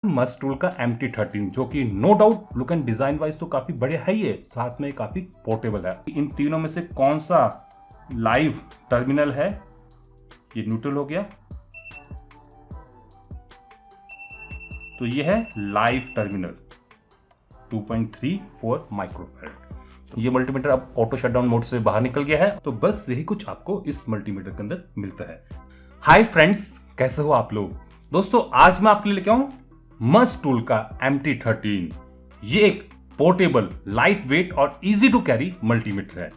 Must tool का MT13 जो कि no doubt look and design wise तो काफी बढ़िया है ही है, साथ में काफी पोर्टेबल है। इन तीनों में से कौन सा लाइव टर्मिनल है? ये न्यूट्रल हो गया, तो ये है लाइव टर्मिनल 2.34 माइक्रोफैराड। ये मल्टीमीटर अब ऑटो शटडाउन मोड से बाहर निकल गया है। तो बस यही कुछ आपको इस मल्टीमीटर के अंदर मिलता है। हाय फ्रेंड्स, कैसे हो आप लोग? दोस्तों आज मैं आपके लिए लेके आऊं मस्ट टूल का MT13। ये एक पोर्टेबल, लाइट वेट और इजी टू कैरी मल्टीमीटर है।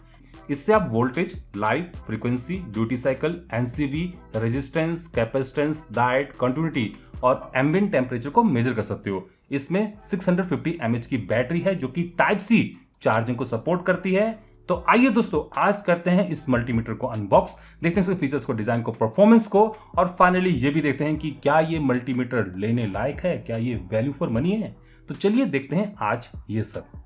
इससे आप voltage, live, frequency, duty cycle, NCV, resistance, capacitance, diode, continuity और एम्बिएंट टेम्परेचर को मेजर कर सकते हो। इसमें 650 mAh की बैटरी है जो कि टाइप सी चार्जिंग को सपोर्ट करती है। तो आइए दोस्तों आज करते हैं इस मल्टीमीटर को अनबॉक्स, देखते हैं इसके फीचर्स को, डिजाइन को, परफॉर्मेंस को और फाइनली ये भी देखते हैं कि क्या ये मल्टीमीटर लेने लायक है, क्या ये वैल्यू फॉर मनी है। तो चलिए देखते हैं आज ये सब।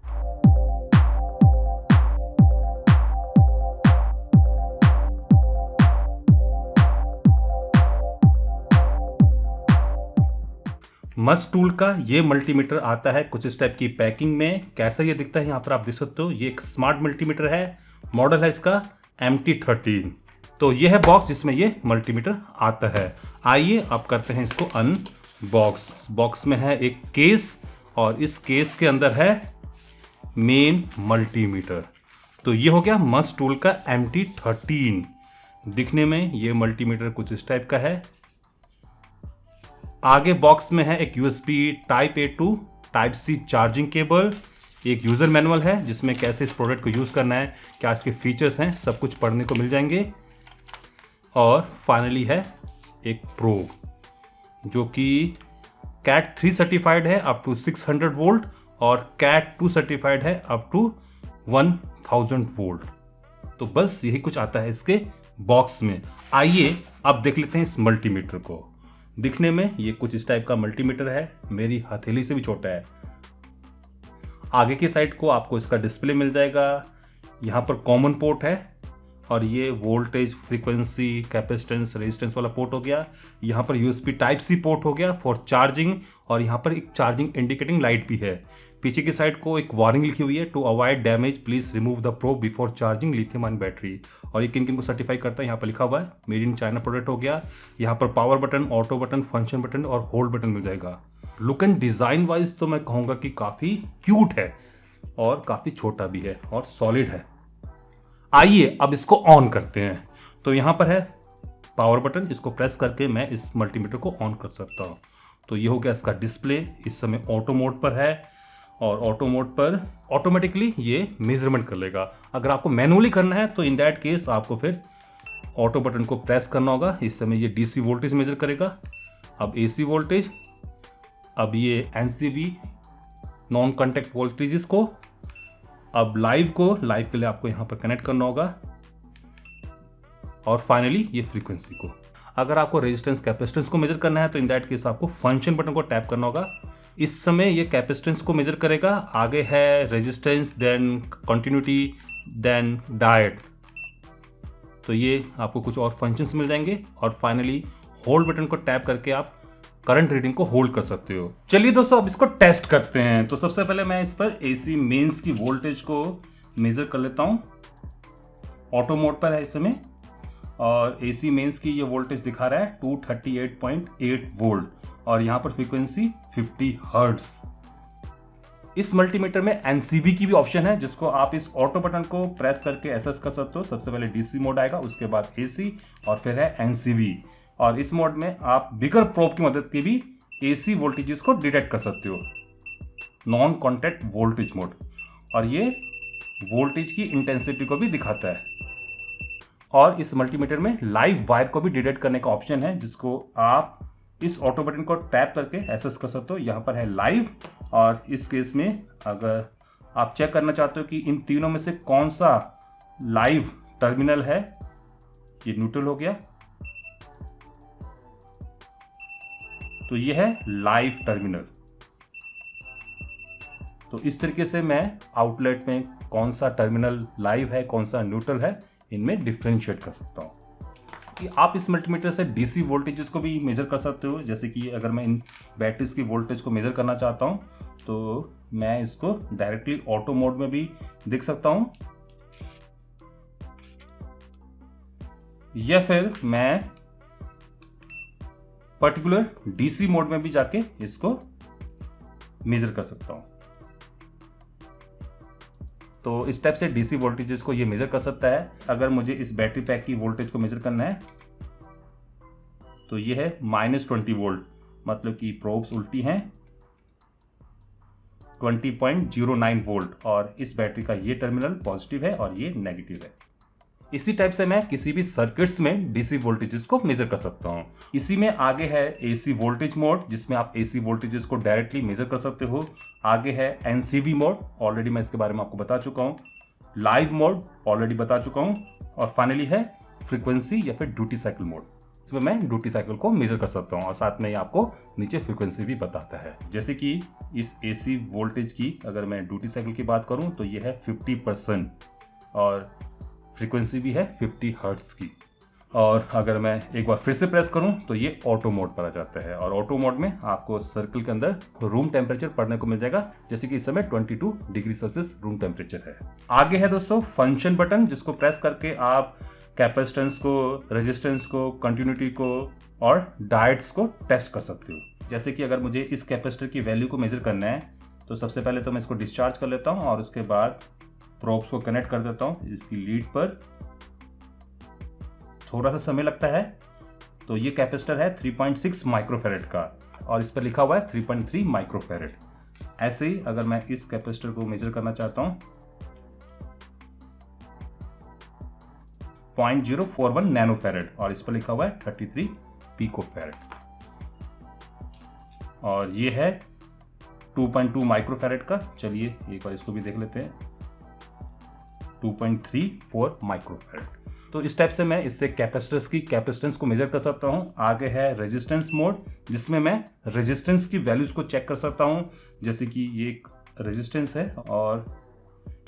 मस्ट टूल का ये मल्टीमीटर आता है कुछ इस टाइप की पैकिंग में। कैसा ये दिखता है यहाँ पर आप देख सकते हो। ये एक स्मार्ट मल्टीमीटर है, मॉडल है इसका MT13। तो ये है बॉक्स जिसमें ये मल्टीमीटर आता है। आइए अब करते हैं इसको अनबॉक्स। बॉक्स में है एक केस और इस केस के अंदर है मेन मल्टीमीटर। तो ये हो गया मस्ट टूल का MT13। दिखने में ये मल्टीमीटर कुछ इस टाइप का है। आगे बॉक्स में है एक USB type A to type C charging cable, एक यूज़र मैनुअल है जिसमें कैसे इस प्रोडक्ट को यूज़ करना है, क्या इसके फीचर्स हैं, सब कुछ पढ़ने को मिल जाएंगे। और फाइनली है एक प्रोब जो कि CAT 3 सर्टिफाइड है अप टू 600 वोल्ट और CAT 2 सर्टिफाइड है अप टू 1000 वोल्ट। तो बस यही कुछ आता है इसके बॉक्स में। आइए अब देख लेते हैं इस मल्टीमीटर को। दिखने में ये कुछ इस टाइप का मल्टीमीटर है, मेरी हथेली से भी छोटा है। आगे की साइड को आपको इसका डिस्प्ले मिल जाएगा। यहाँ पर कॉमन पोर्ट है और ये वोल्टेज, फ्रीक्वेंसी, कैपेसिटेंस, रेजिस्टेंस वाला पोर्ट हो गया। यहाँ पर USB टाइप C पोर्ट हो गया फॉर चार्जिंग और यहाँ पर एक चार्जिंग इंडिकेटिंग लाइट भी है। पीछे की साइड को एक वार्निंग लिखी हुई है, to avoid damage please remove the probe before charging lithium ion battery. और ये किन किन को सर्टिफाई करता है यहाँ पर लिखा हुआ है, मेड इन चाइना प्रोडक्ट हो गया। यहाँ पर power button, auto button, function button और होल्ड बटन मिल जाएगा। लुक एंड डिजाइन वाइज तो मैं कहूँगा कि काफ़ी क्यूट है और काफ़ी छोटा भी है और सॉलिड है। आइए अब इसको ऑन करते हैं। तो यहाँ पर है पावर बटन, इसको प्रेस करके मैं इस मल्टीमीटर को ऑन कर सकता हूँ। तो ये हो गया इसका डिस्प्ले। इस समय ऑटो मोड पर है और ऑटो मोड पर ऑटोमेटिकली ये मेजरमेंट कर लेगा। अगर आपको मैनुअली करना है तो इन दैट केस आपको फिर ऑटो बटन को प्रेस करना होगा। इस समय ये DC वोल्टेज मेजर करेगा, अब AC वोल्टेज, अब ये NCV नॉन कॉन्टैक्ट वोल्टेजेस को, अब लाइव के लिए आपको यहाँ पर कनेक्ट करना होगा और फाइनली ये फ्रीक्वेंसी को। अगर आपको रेजिस्टेंस, कैपेसिटेंस को मेजर करना है तो इन दैट केस आपको फंक्शन बटन को टैप करना होगा। इस समय ये कैपेसिटेंस को मेजर करेगा। आगे है resistance, then continuity, then diode. तो ये आपको कुछ और फंक्शंस मिल जाएंगे और फाइनली होल्ड बटन को टैप करके आप करंट रीडिंग को होल्ड कर सकते हो। चलिए दोस्तों अब इसको टेस्ट करते हैं। तो सबसे पहले मैं इस पर AC मेंस की वोल्टेज को मेजर कर लेता हूँ। ऑटो मोड पर है इस समय और AC मेंस की ये वोल्टेज दिखा रहा है 238.8 वोल्ट और यहाँ पर फ्रीक्वेंसी 50 हर्ट्ज। इस मल्टीमीटर में NCV की भी ऑप्शन है जिसको आप इस ऑटो बटन को प्रेस करके एसेस कर सकते हो। सबसे पहले DC मोड आएगा, उसके बाद AC और फिर है NCV। और इस मोड में आप बिगर प्रोब की मदद की भी AC वोल्टेजेस को डिटेक्ट कर सकते हो, नॉन कॉन्टैक्ट वोल्टेज मोड। और ये वोल्टेज की इंटेंसिटी को भी दिखाता है। और इस मल्टीमीटर में लाइव वायर को भी डिटेक्ट करने का ऑप्शन है जिसको आप इस ऑटो बटन को टैप करके एक्सेस कर सकते हो। यहाँ पर है लाइव और इस केस में अगर आप चेक करना चाहते हो कि इन तीनों में से कौन सा लाइव टर्मिनल है, ये न्यूट्रल हो गया, तो ये है लाइव टर्मिनल। तो इस तरीके से मैं आउटलेट में कौन सा टर्मिनल लाइव है, कौन सा न्यूट्रल है, इनमें डिफ्रेंशिएट कर सकता हूँ। कि आप इस मल्टीमीटर से डीसी वोल्टेजेस को भी मेजर कर सकते हो। जैसे कि अगर मैं इन बैटरीज की वोल्टेज को मेजर करना चाहता हूँ तो मैं इसको डायरेक्टली ऑटो मोड में भी देख सकता हूँ, या फिर मैं पर्टिकुलर डीसी मोड में भी जाके इसको मेजर कर सकता हूं। तो इस टाइप से डीसी वोल्टेजेस को ये मेजर कर सकता है। अगर मुझे इस बैटरी पैक की वोल्टेज को मेजर करना है तो ये है -20 वोल्ट, मतलब कि प्रोब्स उल्टी हैं, 20.09 वोल्ट, और इस बैटरी का ये टर्मिनल पॉजिटिव है और ये नेगेटिव है। इसी टाइप से मैं किसी भी सर्किट्स में डीसी वोल्टेजेस को मेजर कर सकता हूं। इसी में आगे है एसी वोल्टेज मोड, जिसमें आप एसी वोल्टेजेस को डायरेक्टली मेजर कर सकते हो। आगे है एनसीवी मोड, ऑलरेडी मैं इसके बारे में आपको बता चुका हूं। लाइव मोड ऑलरेडी बता चुका हूं। और फाइनली है फ्रीक्वेंसी या फिर ड्यूटी साइकिल मोड, इसमें मैं ड्यूटी साइकिल को मेजर कर सकता हूं और साथ में ये आपको नीचे फ्रीक्वेंसी भी बताता है। जैसे कि इस एसी वोल्टेज की अगर मैं ड्यूटी साइकिल की बात करूं तो ये है 50% और फ्रीक्वेंसी भी है 50 हर्ट्ज की। और अगर मैं एक बार फिर से प्रेस करूं तो ये ऑटो मोड पर आ जाता है और ऑटो मोड में आपको सर्कल के अंदर रूम टेम्परेचर पढ़ने को मिल जाएगा, जैसे कि इस समय 22 डिग्री सेल्सियस रूम टेम्परेचर है। आगे है दोस्तों फंक्शन बटन, जिसको प्रेस करके आप कैपेसिटेंस को, रेजिस्टेंस को, कंटिन्यूटी को और डायोड्स को टेस्ट कर सकते हो। जैसे कि अगर मुझे इस कैपेसिटर की वैल्यू को मेजर करना है तो सबसे पहले तो मैं इसको डिस्चार्ज कर लेता हूँ और उसके बाद प्रोब्स को कनेक्ट कर देता हूँ इसकी लीड पर। थोड़ा सा समय लगता है। तो ये कैपेसिटर है 3.6 माइक्रोफैरेड का और इस पर लिखा हुआ है 3.3 माइक्रोफैरेड। ऐसे ही अगर मैं इस कैपेसिटर को मेजर करना चाहता हूँ 0.041 नैनोफैरेड और इस पर लिखा हुआ है 33 पिकोफैरेड। और ये है 2.2 माइक्रोफैरेड का। चलिए एक बार इसको भी देख लेते हैं, 2.34 माइक्रोफैरेड। तो इस टाइप से मैं इससे कैपेसिटर्स की कैपेसिटेंस को मेजर कर सकता हूं। आगे है रेजिस्टेंस मोड, जिसमें मैं रेजिस्टेंस की वैल्यूज को चेक कर सकता हूं। जैसे कि ये एक रेजिस्टेंस है और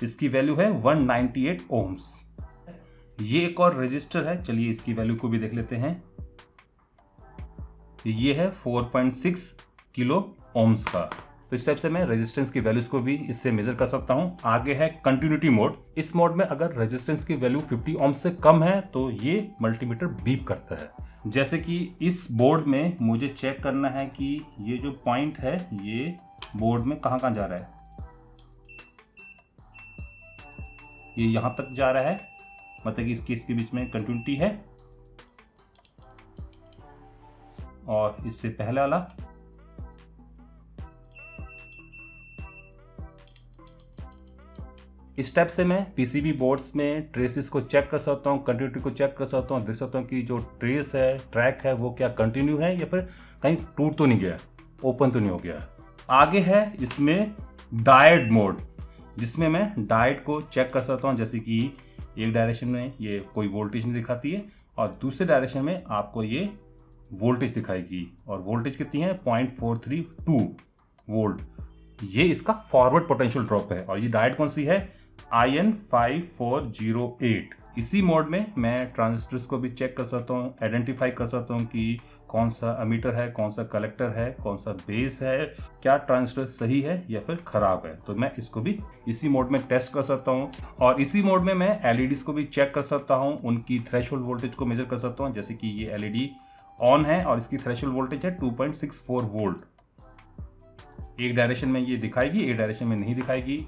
इसकी वैल्यू है 198 ओम्स। ये एक और रेजिस्टर है, चलिए इसकी वैल्यू को भी देख लेते हैं। ये है 4.6 किलो ओम्स का। तो इस टाइप से मैं रेजिस्टेंस की वैल्यूज को भी इससे मेजर कर सकता हूं। आगे है कंटिन्यूटी मोड। इस मोड में अगर रेजिस्टेंस की वैल्यू 50 ओम से कम है तो ये मल्टीमीटर बीप करता है। जैसे कि इस बोर्ड में मुझे चेक करना है कि ये जो पॉइंट है ये बोर्ड में कहां कहां जा रहा है। ये यहां तक जा रहा है, मतलब कि इसके बीच में कंटिन्यूटी है। और इससे पहले वाला इस टाइप से मैं पीसीबी बोर्ड्स में ट्रेसेस को चेक कर सकता हूँ, कंटिन्यूटी को चेक कर सकता हूँ, देख सकता हूँ कि जो ट्रेस है, ट्रैक है, वो क्या कंटिन्यू है या फिर कहीं टूट तो नहीं गया, ओपन तो नहीं हो गया। आगे है इसमें डायोड मोड, जिसमें मैं डायोड को चेक कर सकता हूँ। जैसे कि एक डायरेक्शन में ये कोई वोल्टेज नहीं दिखाती है और दूसरे डायरेक्शन में आपको ये वोल्टेज दिखाएगी और वोल्टेज कितनी है 0.432 वोल्ट। ये इसका फॉरवर्ड पोटेंशियल ड्रॉप है और ये डायोड कौन सी है, IN5408। इसी मोड में मैं ट्रांजिस्टर्स को भी चेक कर सकता हूँ, आइडेंटिफाई कर सकता हूँ कि कौन सा एमीटर है, कौन सा कलेक्टर है, कौन सा बेस है, क्या ट्रांजिस्टर सही है या फिर खराब है। तो मैं इसको भी इसी मोड में टेस्ट कर सकता हूँ। और इसी मोड में मैं एलईडीज को भी चेक कर सकता हूँ, उनकी थ्रेशोल्ड वोल्टेज को मेजर कर सकता हूँ। जैसे कि ये एलईडी ऑन है और इसकी थ्रेशोल्ड वोल्टेज है 2.64 वोल्ट। एक डायरेक्शन में ये दिखाएगी, एक डायरेक्शन में नहीं दिखाएगी।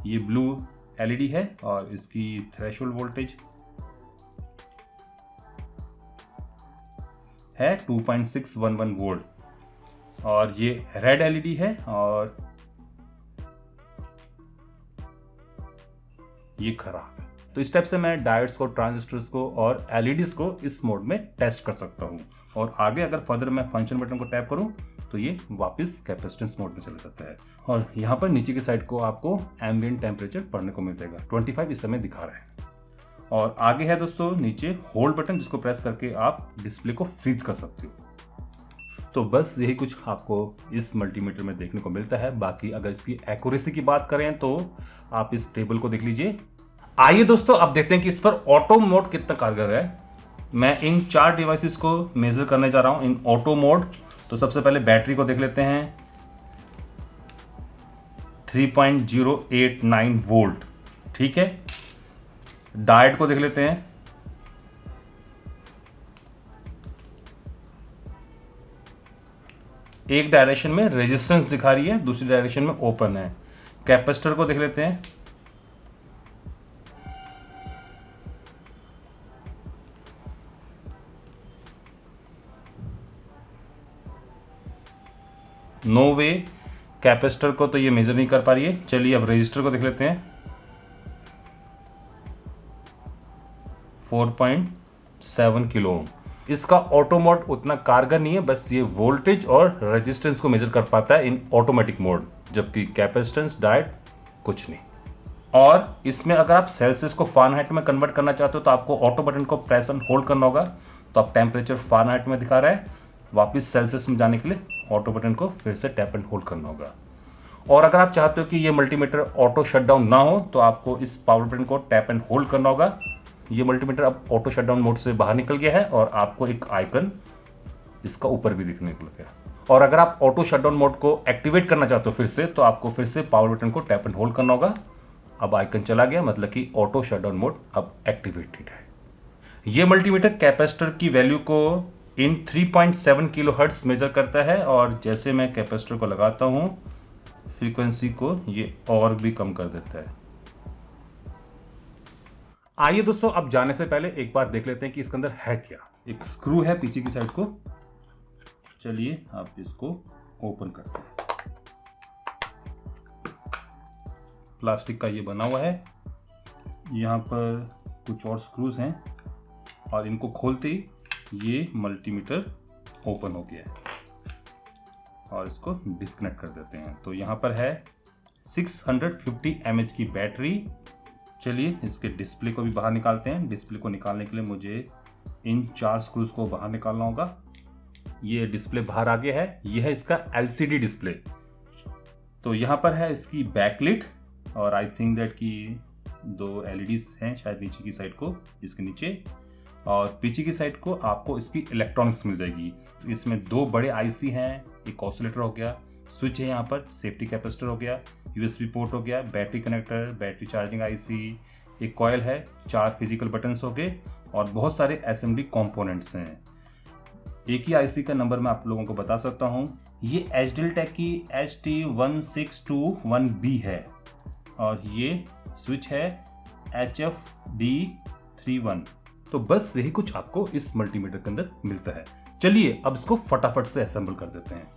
ये ब्लू एलईडी है और इसकी थ्रेशोल्ड वोल्टेज है 2.611 वोल्ट। और ये रेड एलईडी है और ये खराब है। तो इस टाइप से मैं डायोड्स को, ट्रांजिस्टर्स को और एलईडीज को इस मोड में टेस्ट कर सकता हूँ। और आगे अगर फर्दर मैं फंक्शन बटन को टैप करूँ तो ये वापस कैपेसिटेंस मोड में चला जाता है। और यहाँ पर नीचे की साइड को आपको एम्बिएंट टेम्परेचर पढ़ने को मिल जाएगा, 25 इस समय दिखा रहा है। और आगे है दोस्तों नीचे होल्ड बटन, जिसको प्रेस करके आप डिस्प्ले को फ्रीज कर सकते हो। तो बस यही कुछ आपको इस मल्टीमीटर में देखने को मिलता है। बाकी अगर इसकी एक्यूरेसी की बात करें तो आप इस टेबल को देख लीजिए। आइए दोस्तों अब देखते हैं कि इस पर ऑटो मोड कितना कारगर है। मैं इन 4 डिवाइसेस को मेज़र करने जा रहा हूँ इन ऑटो मोड। तो सबसे पहले बैटरी को देख लेते हैं, 3.089 वोल्ट, ठीक है। डायोड को देख लेते हैं, एक डायरेक्शन में रेजिस्टेंस दिखा रही है, दूसरी डायरेक्शन में ओपन है। कैपेसिटर को देख लेते हैं, नो वे, कैपेसिटर को तो ये मेजर नहीं कर पा रही है। चलिए अब रजिस्टर को देख लेते हैं, 4.7 किलो ओम। इसका ऑटो मोड उतना कारगर नहीं है, बस ये वोल्टेज और रेजिस्टेंस को मेजर कर पाता है इन ऑटोमेटिक मोड, जबकि कैपेसिटेंस डायोड कुछ नहीं। और इसमें अगर आप सेल्सियस को फ़ारेनहाइट में कन्वर्ट करना चाहते हो तो आपको ऑटो बटन को प्रेस एंड होल्ड करना होगा। तो आप टेम्परेचर फ़ारेनहाइट में दिखा रहा है, वापस सेल्सियस में जाने के लिए ऑटो बटन को फिर से टैप एंड होल्ड करना होगा। और अगर आप चाहते हो कि ये मल्टीमीटर ऑटो शटडाउन ना हो तो आपको इस पावर बटन को टैप एंड होल्ड करना होगा। ये मल्टीमीटर अब ऑटो शटडाउन मोड से बाहर निकल गया है और आपको एक आइकन इसका ऊपर भी दिखने लग गया। और अगर आप ऑटो शटडाउन मोड को एक्टिवेट करना चाहते हो फिर से, तो आपको फिर से पावर बटन को टैप एंड होल्ड करना होगा। अब आइकन चला गया, मतलब कि ऑटो शटडाउन मोड अब एक्टिवेटेड है। ये मल्टीमीटर कैपेसिटर की वैल्यू को इन 3.7 किलोहर्ट्ज मेजर करता है, और जैसे मैं कैपेसिटर को लगाता हूँ फ्रीक्वेंसी को ये और भी कम कर देता है। आइए दोस्तों, अब जाने से पहले एक बार देख लेते हैं कि इसके अंदर है क्या। एक स्क्रू है पीछे की साइड को, चलिए आप इसको ओपन करते हैं। प्लास्टिक का ये बना हुआ है, यहाँ पर कुछ और स्क्रूज हैं और इनको खोलते ही ये मल्टीमीटर ओपन हो गया है और इसको डिस्कनेक्ट कर देते हैं। तो यहाँ पर है 650 mAh की बैटरी। चलिए इसके डिस्प्ले को भी बाहर निकालते हैं। डिस्प्ले को निकालने के लिए मुझे इन 4 स्क्रूज को बाहर निकालना होगा। ये डिस्प्ले बाहर आ गया है, यह है इसका LCD डिस्प्ले। तो यहाँ पर है इसकी बैकलिट, और आई थिंक दैट कि 2 LEDs हैं शायद नीचे की साइड को, इसके नीचे, और पीछे की साइड को आपको इसकी इलेक्ट्रॉनिक्स मिल जाएगी। इसमें 2 बड़े IC हैं, एक ऑसिलेटर हो गया, स्विच है यहाँ पर, सेफ्टी कैपेसिटर हो गया, USB पोर्ट हो गया, battery connector, battery charging IC, एक कॉयल है, 4 फिजिकल बटन्स हो गए और बहुत सारे SMD कंपोनेंट्स हैं। एक ही IC का नंबर मैं आप लोगों को बता सकता हूँ, ये HDLTech की HT1621B है और ये स्विच है HFD31। तो बस यही कुछ आपको इस मल्टीमीटर के अंदर मिलता है। चलिए अब इसको फटाफट से असेंबल कर देते हैं।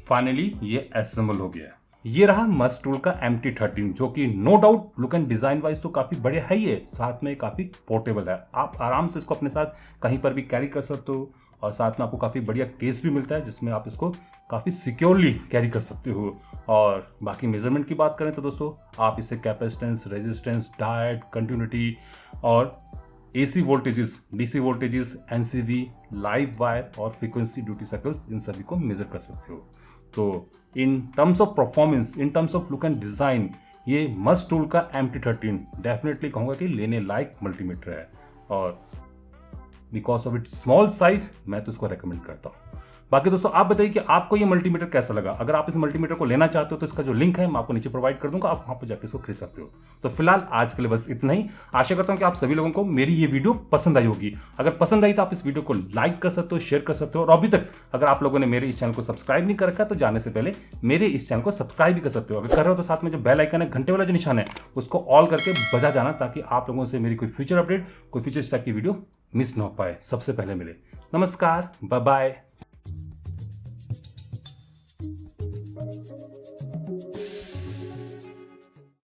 फाइनली ये असेंबल हो गया। ये रहा मस्ट टूल का MT13, जो कि no doubt look and design wise तो काफी बढ़िया है ही है, साथ में काफी पोर्टेबल है। आप आराम से इसको अपने साथ कहीं पर भी कैरी कर सकते हो और साथ में आपको काफी बढ़िया केस भी मिलता है जिसमें आप इसको काफी सिक्योरली कैरी कर सकते हो। और बाकी मेजरमेंट की बात करें तो दोस्तों आप इसे कैपेसिटेंस, रेजिस्टेंस, डायोड, कंटिन्यूटी और AC voltages, DC voltages, NCV, live wire और फ्रीक्वेंसी ड्यूटी सर्कल्स, इन सभी को मेजर कर सकते हो। तो in terms of performance, in terms of look and design, ये मस्ट टूल का MT13 डेफिनेटली कहूँगा कि लेने लायक मल्टीमीटर है, और because of its small size मैं तो इसको रेकमेंड करता हूँ। बाकी दोस्तों आप बताइए कि आपको ये मल्टीमीटर कैसा लगा। अगर आप इस मल्टीमीटर को लेना चाहते हो तो इसका जो लिंक है मैं आपको नीचे प्रोवाइड कर दूंगा, आप वहां पर जाकर इसको खरीद सकते हो। तो फिलहाल आज के लिए बस इतना ही। आशा करता हूं कि आप सभी लोगों को मेरी ये वीडियो पसंद आई होगी। अगर पसंद आई तो आप इस वीडियो को लाइक कर सकते हो, शेयर कर सकते हो, और अभी तक अगर आप लोगों ने मेरे इस चैनल को सब्सक्राइब नहीं कर रखा तो जाने से पहले मेरे इस चैनल को सब्सक्राइब भी कर सकते हो। अगर कर रहे हो तो साथ में जो बेल आइकन है, घंटे वाला जो निशान है, उसको ऑल करके बजा जाना, ताकि आप लोगों से मेरी कोई फ्यूचर अपडेट, कोई फ्यूचर टाइप की वीडियो मिस ना हो पाए, सबसे पहले मिले। नमस्कार, बाय बाय।